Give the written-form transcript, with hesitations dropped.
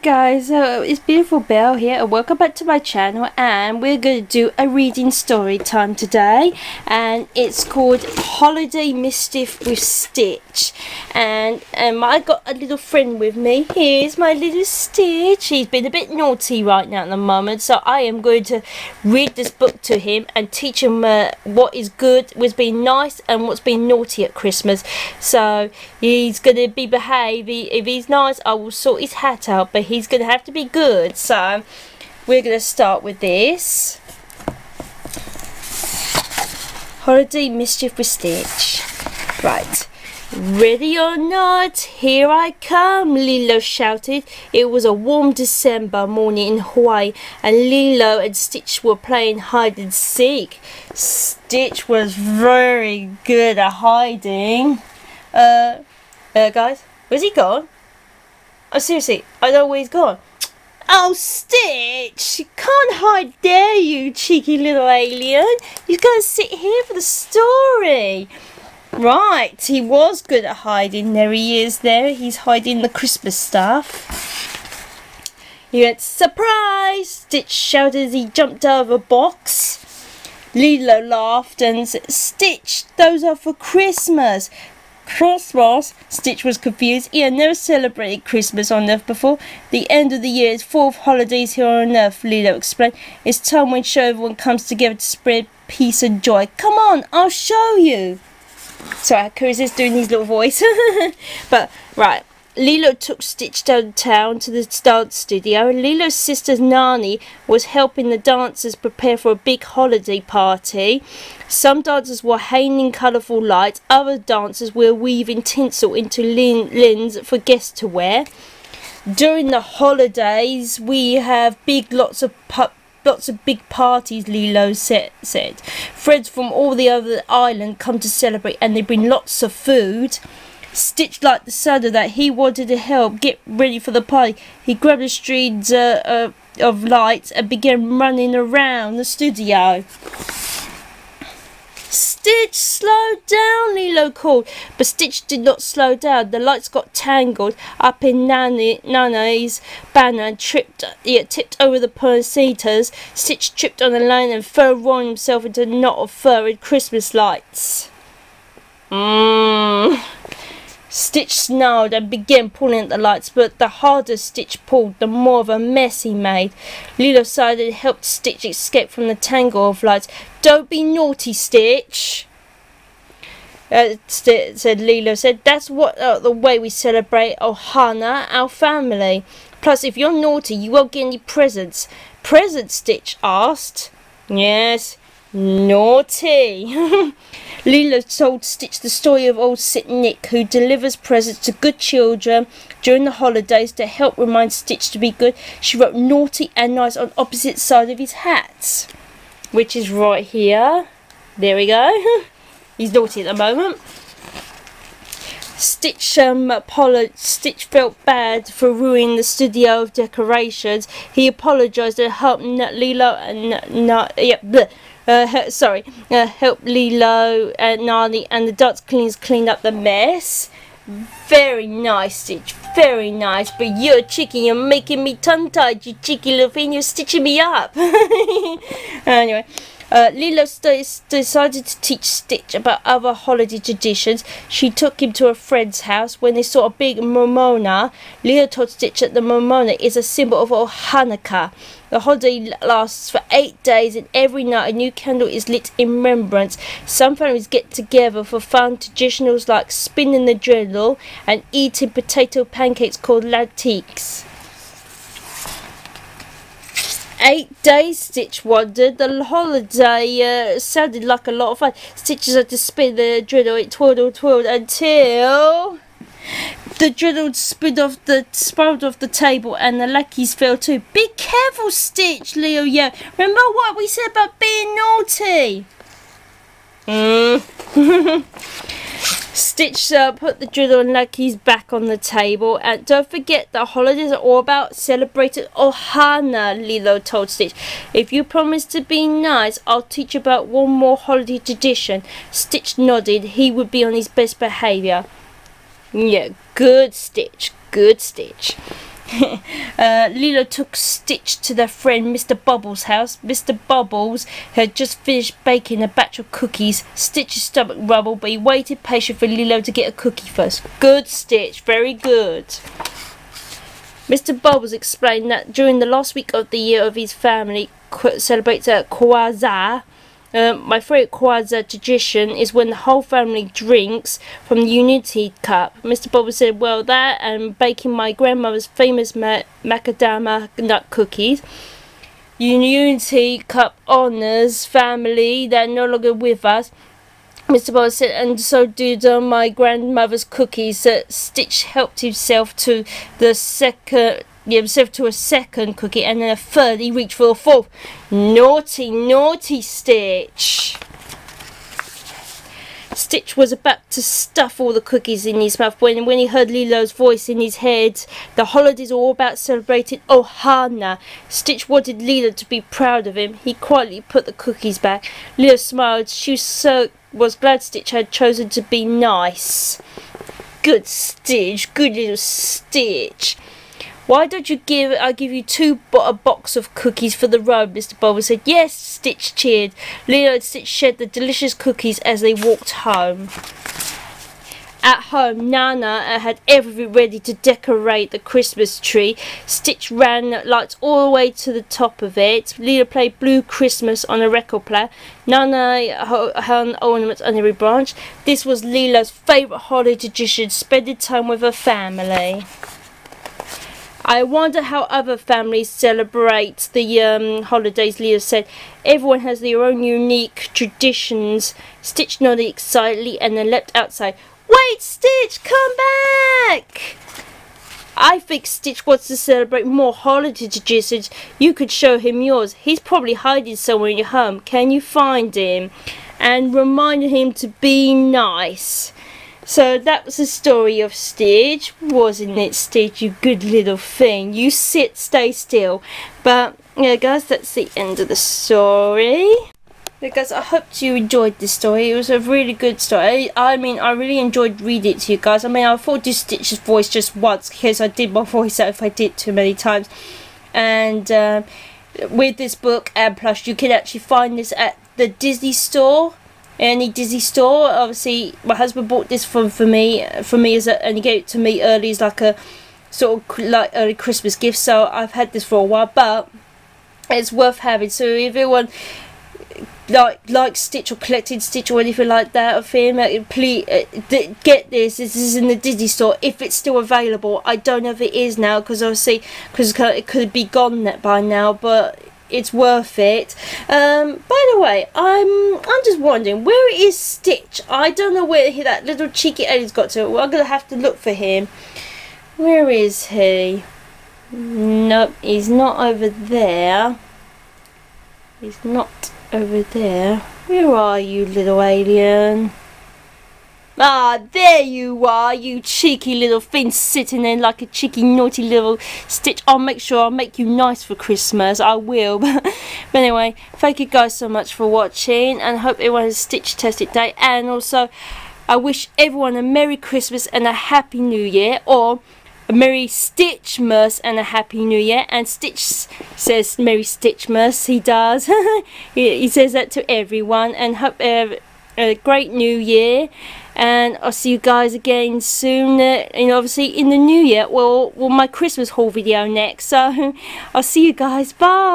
guys, it's Beautiful Belle here and welcome back to my channel, and we're going to do a reading story time today, and it's called Holiday Mischief with Stitch. And I got a little friend with me. Here's my little Stitch. He's been a bit naughty right now at the moment, so I am going to read this book to him and teach him what is good, what's been nice and what's been naughty at Christmas. So he's going to be behaved. If he's nice, I will sort his hat out, but he's going to have to be good. So we're going to start with this. Holiday Mischief with Stitch. Right. Ready or not, here I come, Lilo shouted. It was a warm December morning in Hawaii, and Lilo and Stitch were playing hide and seek. Stitch was very good at hiding. Guys, where's he gone? Oh, seriously, I know where he's gone. Oh, Stitch, you can't hide there, you cheeky little alien. You've got to sit here for the story. Right, he was good at hiding. There he is there. He's hiding the Christmas stuff. He went, surprise! Stitch shouted as he jumped out of a box. Lilo laughed and said, Stitch, those are for Christmas. Christmas? Stitch was confused. He had never celebrated Christmas on Earth before. The end of the year is full of holidays here on Earth, Lilo explained. It's time when everyone comes together to spread peace and joy. Come on, I'll show you. Sorry, Chris is doing his little voice. But, right. Lilo took Stitch downtown to the dance studio. Lilo's sister Nani was helping the dancers prepare for a big holiday party. Some dancers were hanging colourful lights. Other dancers were weaving tinsel into lins for guests to wear. During the holidays, we have lots of big parties, Lilo said. Friends from all the other island come to celebrate, and they bring lots of food. Stitch liked the sound of that. He wanted to help get ready for the party. He grabbed the strings of lights and began running around the studio. Stitch, slow down, Lilo called. But Stitch did not slow down. The lights got tangled up in Nana's banner and tipped over the poinsettias. Stitch tripped on the line and fell, rolling himself into a knot of fur and Christmas lights. Stitch snarled and began pulling at the lights, but the harder Stitch pulled, the more of a mess he made. Lilo sighed and helped Stitch escape from the tangle of lights. Don't be naughty, Stitch, said Lilo. That's what the way we celebrate Ohana, our family. Plus, if you're naughty, you won't get any presents. Presents? Stitch asked. Yes, naughty. Lilo told Stitch the story of old St. Nick, who delivers presents to good children during the holidays to help remind Stitch to be good. She wrote naughty and nice on opposite sides of his hats, which is right here. There we go. He's naughty at the moment. Stitch felt bad for ruining the studio decorations. He apologised and helped Lilo and help Lilo and Nani and the dance cleaners clean up the mess. Very nice, Stitch, very nice. But you're cheeky, you're making me tongue-tied, you cheeky little thing, you're stitching me up. Anyway, Lilo decided to teach Stitch about other holiday traditions. She took him to a friend's house. When they saw a big momona, Lilo told Stitch that the momona is a symbol of Hanukkah. The holiday lasts for 8 days, and every night a new candle is lit in remembrance. Some families get together for fun traditionals like spinning the dreidel and eating potato pancakes called latkes. 8 days, Stitch wondered. The holiday sounded like a lot of fun. Stitch had to spin the dreidel. It twirled until the dreidel spiraled off the table, and the lackeys fell too. Be careful, Stitch, Leo yelled. Remember what we said about being naughty? Stitch put the dreidel and lackeys back on the table. And don't forget, the holidays are all about celebrating Ohana, Lilo told Stitch. If you promise to be nice, I'll teach you about one more holiday tradition. Stitch nodded. He would be on his best behaviour. Yeah, good Stitch, good Stitch. Lilo took Stitch to their friend Mr. Bubbles' house. Mr. Bubbles had just finished baking a batch of cookies. Stitch's stomach rumbled, but he waited patiently for Lilo to get a cookie first. Good, Stitch, very good. Mr. Bubbles explained that during the last week of the year of his family celebrates a Kwanzaa. My favourite Kwanzaa tradition is when the whole family drinks from the Unity cup. Mr. Bubbles said, well, that and baking my grandmother's famous macadamia nut cookies. Unity cup honours family that are no longer with us. Mr. Bubbles said, and so did my grandmother's cookies. Stitch helped himself to the second. To a second cookie, and then a third. He reached for a fourth. Naughty, naughty Stitch. Stitch was about to stuff all the cookies in his mouth when he heard Lilo's voice in his head. The holidays are all about celebrating Ohana. Stitch wanted Lilo to be proud of him. He quietly put the cookies back. Lilo smiled. She was glad Stitch had chosen to be nice. Good Stitch, good little Stitch. Why don't you give a box of cookies for the road, Mr. Bubbles said. Yes, Stitch cheered. Lilo and Stitch shared the delicious cookies as they walked home. At home, Nana had everything ready to decorate the Christmas tree. Stitch ran lights all the way to the top of it. Lilo played Blue Christmas on a record player. Nana hung ornaments on every branch. This was Lilo's favourite holiday tradition, spending time with her family. I wonder how other families celebrate the holidays, Leo said. Everyone has their own unique traditions. Stitch nodded excitedly and then leapt outside. Wait, Stitch, come back! I think Stitch wants to celebrate more holiday traditions. You could show him yours. He's probably hiding somewhere in your home. Can you find him? And remind him to be nice. So that was the story of Stitch, wasn't it, Stitch? You good little thing. You stay still. But yeah, guys, that's the end of the story. Yeah, guys, I hope you enjoyed this story. It was a really good story. I mean, I really enjoyed reading it to you guys. I mean, I thought do Stitch's voice just once because I did my voice out if I did too many times. And with this book and plus, you can actually find this at the Disney store. Any Disney store. Obviously my husband bought this for me as and he gave it to me early as like a sort of like early Christmas gift, so I've had this for a while, but it's worth having. So if everyone like Stitch or collected Stitch or anything like that of him, please get this. This is in the Disney store if it's still available. I don't know if it is now because obviously it could be gone by now, but it's worth it. By the way, I'm just wondering, where is Stitch? I don't know where that little cheeky alien's got to. Well, I'm gonna have to look for him. Where is he? Nope, he's not over there. He's not over there. Where are you, little alien? Ah, there you are, you cheeky little thing, sitting there like a cheeky naughty little Stitch. I'll make sure I'll make you nice for Christmas, I will. But anyway, thank you guys so much for watching, and I hope everyone has a Stitch-tastic day. And also, I wish everyone a Merry Christmas and a Happy New Year, or a Merry Stitchmas and a Happy New Year. And Stitch says Merry Stitchmas, he does. he says that to everyone, and hope a great New Year. And I'll see you guys again soon, and obviously in the new year, well my Christmas haul video next, so I'll see you guys, bye.